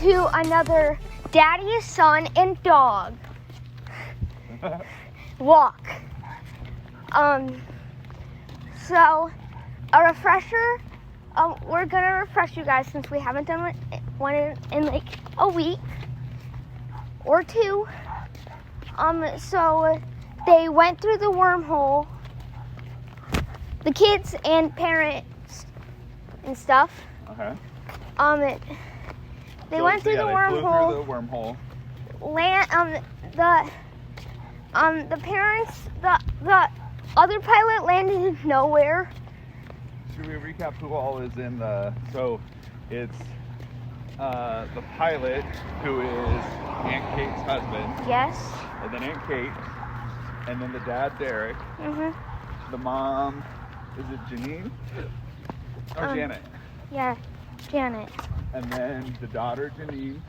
to another daddy, son, and dog walk. So a refresher. We're gonna refresh you guys since we haven't done one in like a week or two. So they went through the wormhole. The kids and parents and stuff. Okay. They went through the wormhole. Flew through the wormhole. The parents, the other pilot landed nowhere. Should we recap who all is in the? So, it's the pilot who is Aunt Kate's husband. Yes. And then Aunt Kate, and then the dad Derek. Mhm. The mom, is it Janine? Or Janet? Yeah, Janet. And then the daughter Janine.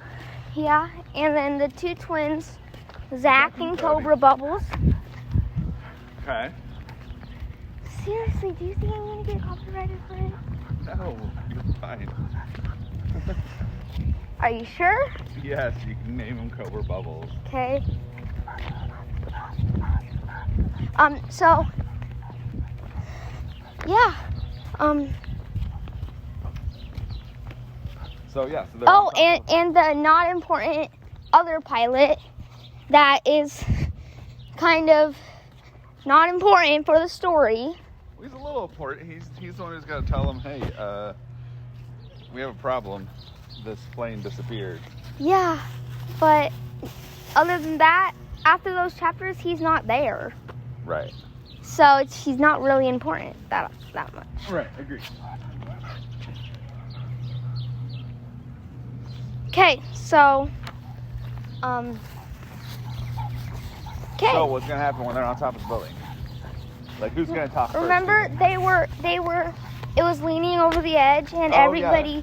Yeah, and then the two twins, Zach and Cody. Cobra Bubbles. Okay. Seriously, do you think I'm gonna get copyrighted for it? No, you're fine. Are you sure? Yes, you can name them Cobra Bubbles. Okay. So yeah. So yeah. So Oh, and the not important other pilot that is kind of not important for the story. He's a little important. He's the one who's got to tell them, hey, we have a problem. This plane disappeared. Yeah, but other than that, after those chapters, he's not there. Right. So he's not really important that much. Right. Agreed. Okay, so okay. So what's gonna happen when they're on top of the building? Like who's gonna talk first? Remember, they were. It was leaning over the edge, and Oh, everybody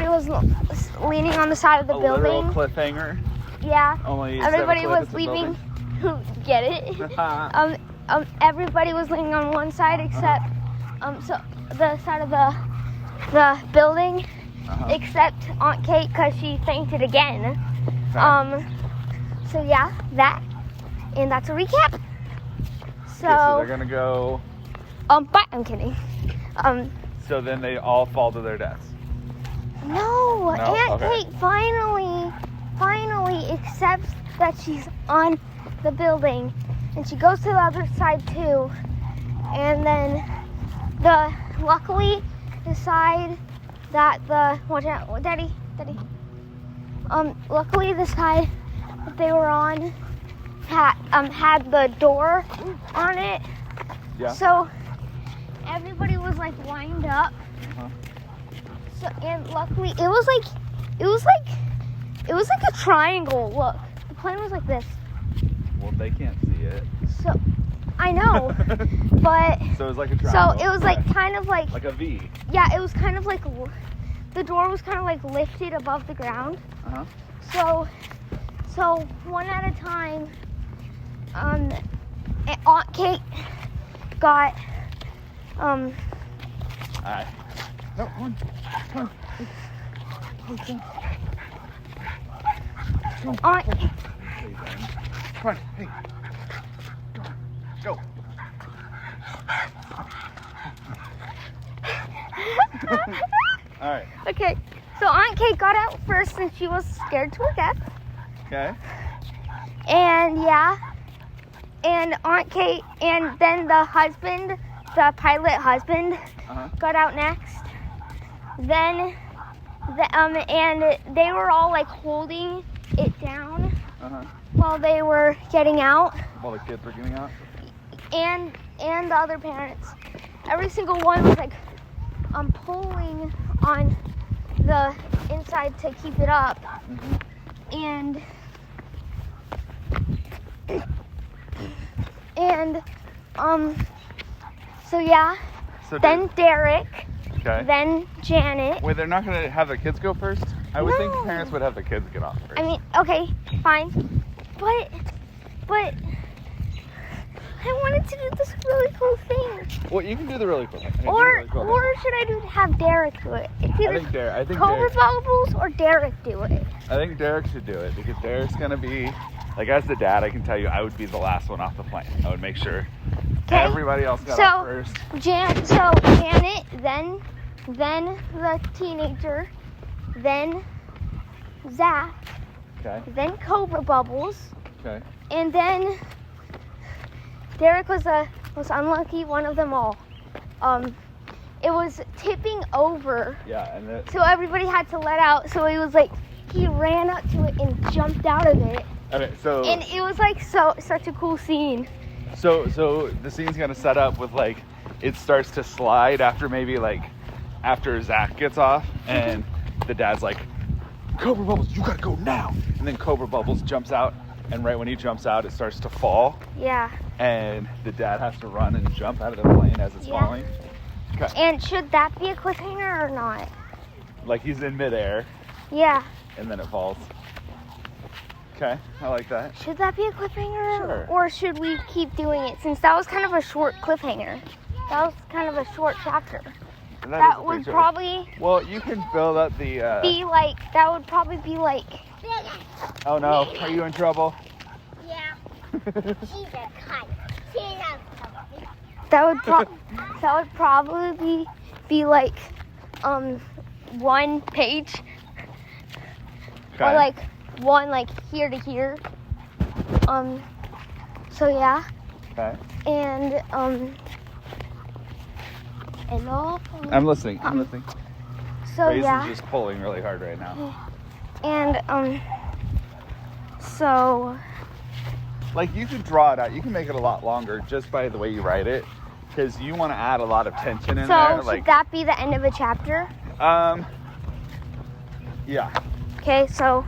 was leaning on the side of the a building. literal cliffhanger. Yeah. Only Everybody was leaving. Get it? Everybody was leaning on one side except so the side of the building, except Aunt Kate because she fainted again. Okay. So yeah, that, and that's a recap. So, Okay, so they're gonna go. But I'm kidding. So then they all fall to their deaths. No, Aunt Okay. Kate finally accepts that she's on the building, and she goes to the other side too, and then luckily decide that Daddy. Luckily the side that they were on had the door on it. Yeah. So everybody was like lined up. So, and luckily it was like a triangle. Look, the plane was like this. Well, they can't see it. So I know, but So it was like a triangle. so it was like kind of like a V. yeah, it was kind of like the door was kind of like lifted above the ground. So one at a time, Aunt Kate got Alright. No, come on. Aunt Come on, hey. Go. Alright. Okay, so Aunt Kate got out first and she was scared to her death. Okay. And yeah, and Aunt Kate, and then the husband, the pilot husband, got out next. Then, and they were all like holding it down while they were getting out. While the kids were getting out? And the other parents. Every single one was like pulling on the inside to keep it up. And so yeah. So then Derek. Okay. Then Janet. Wait, they're not going to have the kids go first? I would think No. parents would have the kids get off first. I mean, okay, fine. But I wanted to do this really cool thing. Well, you can do the really cool thing. Or should I have Derek do it? It's either I think Cobra Bubbles or Derek do it. I think Derek should do it because Derek's gonna be like, as the dad, I can tell you, I would be the last one off the plane. I would make sure everybody else got off first. So Janet, then the teenager, then Zach, Okay. then Cobra Bubbles, Okay. and then Derek was unlucky one of them all. It was tipping over. Yeah, and so everybody had to let out. So he was like, he ran up to it and jumped out of it. okay, so And it was like such a cool scene. So the scene's gonna set up with like it starts to slide after Zach gets off, and the dad's like, Cobra Bubbles, you gotta go now. And then Cobra Bubbles jumps out, and right when he jumps out, it starts to fall. Yeah. And the dad has to run and jump out of the plane as it's falling. Okay. And should that be a cliffhanger or not? Like he's in midair. Yeah. And then it falls. Okay, I like that. Should that be a cliffhanger? Sure. Or should we keep doing it since that was kind of a short cliffhanger? That was kind of a short chapter. That would probably. Well, you can build up the. Be like, that would probably be like. Oh no, are you in trouble? Yeah. She's a kite. That would probably be like, 1 page. Okay. Or like one like here to here. So yeah. Okay. And hello. I'm listening. I'm listening. So Raisin's yeah. just pulling really hard right now. And so. Like you can draw it out. You can make it a lot longer just by the way you write it, because you want to add a lot of tension in there. So should that be the end of a chapter? Yeah. Okay. So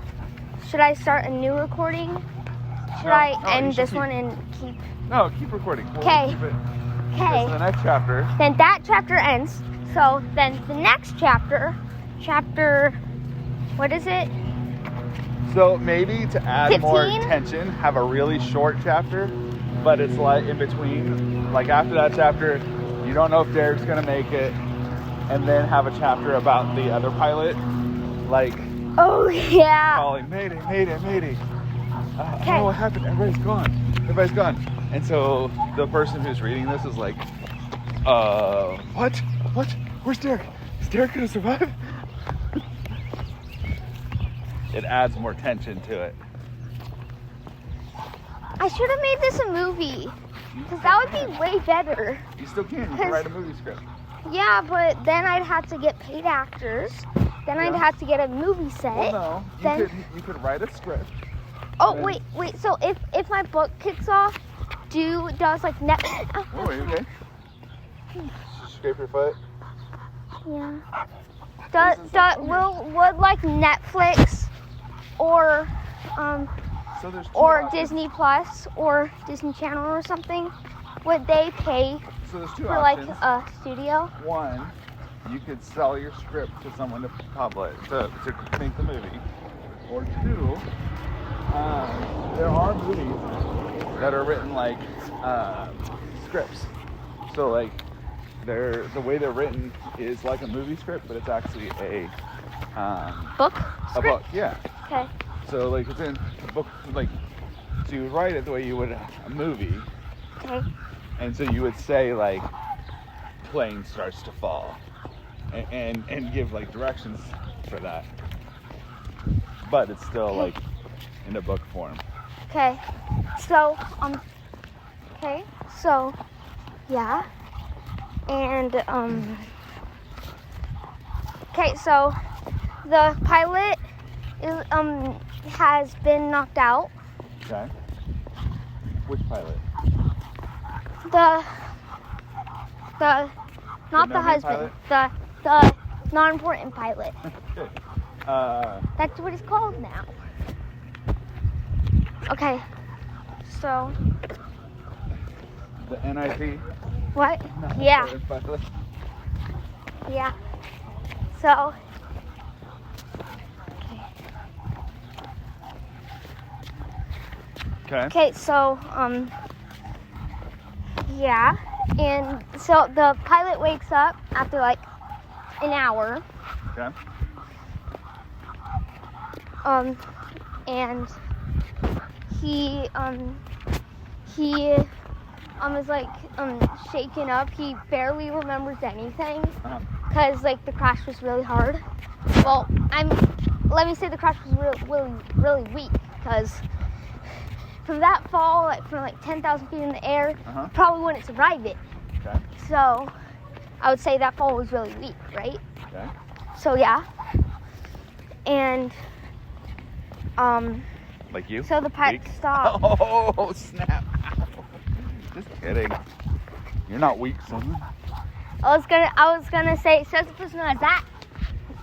should I start a new recording? Should I end this one and keep? No, keep recording. Okay. Okay. The next chapter. Then that chapter ends. So then the next chapter, what is it? So maybe to add 15? more tension, have a really short chapter, but it's like in between, like after that chapter, you don't know if Derek's gonna make it, and then have a chapter about the other pilot, like Oh yeah. calling Mayday, Mayday, Mayday. Okay. Oh, what happened? Everybody's gone. And so the person who's reading this is like, what? Where's Derek? Is Derek gonna survive? It adds more tension to it. I should have made this a movie, because that would be way better. You still can. You can write a movie script. Yeah, but then I'd have to get paid actors. Then I'd have to get a movie set. Well, no. You could write a script. Oh wait. So if my book kicks off, does like Netflix? Oh, wait, okay. Scrape your foot. Yeah. Would like Netflix or So there's or options. Disney Plus or Disney Channel or something? Would they pay So there's two for like options. a studio? One, you could sell your script to someone to publish, to make the movie. Or two, there are movies that are written like scripts. So like the way they're written is like a movie script, but it's actually a Book? a book. Yeah. Okay. So like it's in a book, like so you would write it the way you would a movie. Okay. And so you would say like plane starts to fall and give like directions for that. But it's still like in a book form. Okay. So okay. So yeah. And okay, so the pilot is has been knocked out. Okay. Which pilot? The not the no-name husband. The non-important pilot. Okay. That's what it's called now. Okay. So The NIP? what? Not Yeah. the pilot. Yeah. So Okay. okay, so Yeah, and so the pilot wakes up after like an hour. Okay. And he is like shaken up. He barely remembers anything because like the crash was really hard. Well, let me say the crash was really weak because from that fall, like from like 10,000 feet in the air, probably wouldn't survive it. Okay. So I would say that fall was really weak, right? Okay. So yeah, and like you? so the pilot Weak? stopped. Oh snap! Just kidding. You're not weak, son. I was gonna say Sisyphus knows that.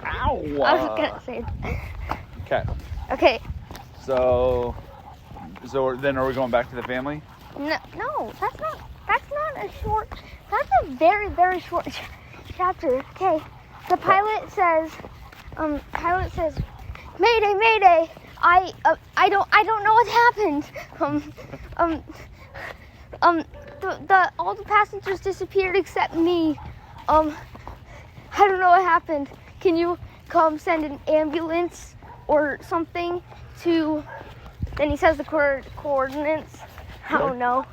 Ow! I was gonna say. Okay. Okay. So then are we going back to the family? No, that's not a short. That's a very very short chapter. Okay. The pilot says, Mayday, Mayday! I don't know what happened. All the passengers disappeared except me. I don't know what happened. Can you come send an ambulance or something to? Then he says the coordinates. I don't know.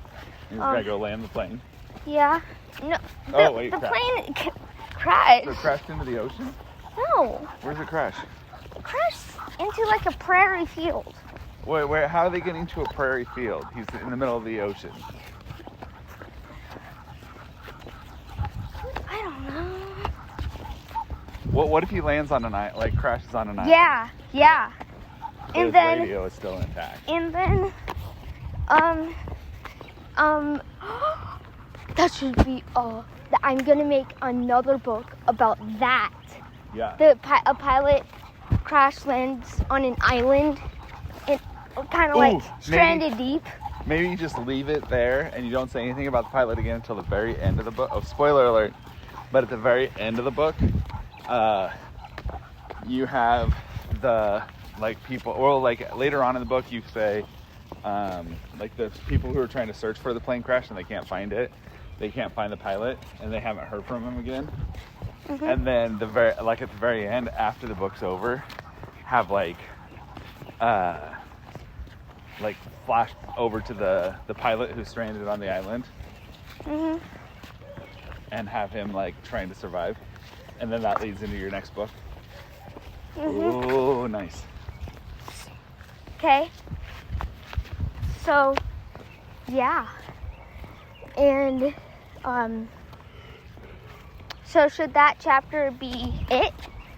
You just gotta go land the plane. Yeah. No. The plane crashed. So it crashed into the ocean? No. Where's it crash? It crashed into like a prairie field. Wait, how are they getting to a prairie field? He's in the middle of the ocean. I don't know. What if he lands on an island, like crashes on an island? Yeah. But And his then radio is still intact. And then, that should be, I'm gonna make another book about that. Yeah. A pilot crash lands on an island and kind of like stranded deep. Maybe you just leave it there and you don't say anything about the pilot again until the very end of the book. Oh, spoiler alert. But at the very end of the book, you have the, like, people, or like later on in the book you say, like the people who are trying to search for the plane crash and they can't find it. They can't find the pilot and they haven't heard from him again. Mm-hmm. And then at the very end, after the book's over, have like flash over to the pilot who's stranded on the island. Mm-hmm. And have him like trying to survive. And then that leads into your next book. Mm-hmm. Oh, nice. Okay. So, yeah. And, so should that chapter be it?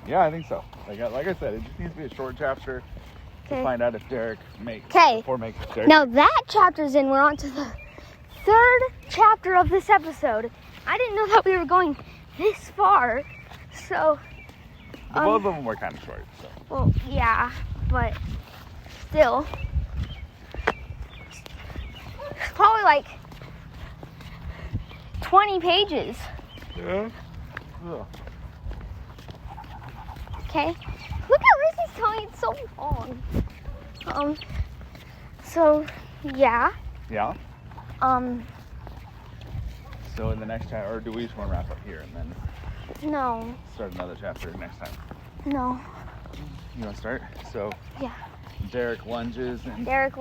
Yeah, I think so. Like I said, it just needs to be a short chapter to find out if Derek makes Derek. Now that chapter's in, we're on to the third chapter of this episode. I didn't know that we were going this far, so. Both of them were kind of short, so. Well, yeah, but still. It's probably like 20 pages. Yeah. Ugh. Okay. Look at Rizzy's telling it's so long. So, yeah. Yeah. So in the next chapter, or do we just want to wrap up here and then No. start another chapter next time? No. You want to start? So Yeah. Derek lunges and and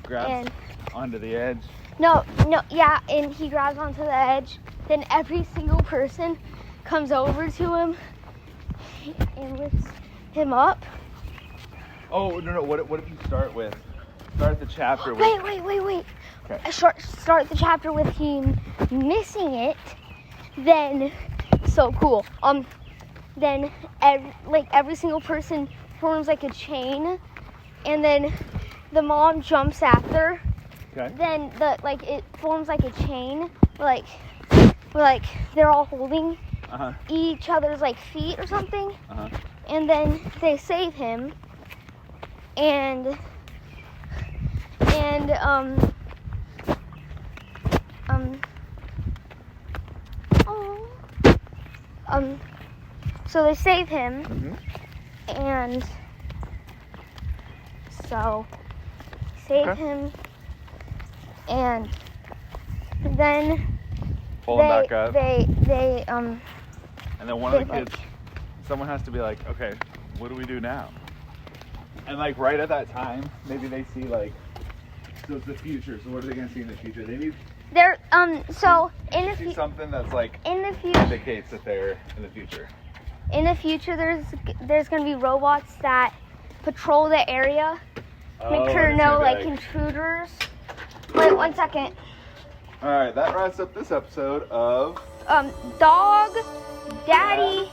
grabs onto the edge. No, yeah, and he grabs onto the edge. Then every single person comes over to him and lifts him up. Oh no! What if you start the chapter with? Wait. Okay. I start the chapter with him missing it. Then, so cool. Then every single person forms like a chain, and then the mom jumps after. Okay. Then it forms like a chain, like they're all holding each other's like feet or something. And then they save him, so they save him, and so save him, and then Pull them back up. they And then one of the kids, someone has to be like, okay, what do we do now? And like right at that time, maybe they see like, so it's the future. So what are they gonna see in the future? They need. They're so in the see something that's like in the future indicates that they're in the future. In the future, there's gonna be robots that patrol the area, make sure no like intruders. Wait 1 second. All right, that wraps up this episode of Dog, Daddy,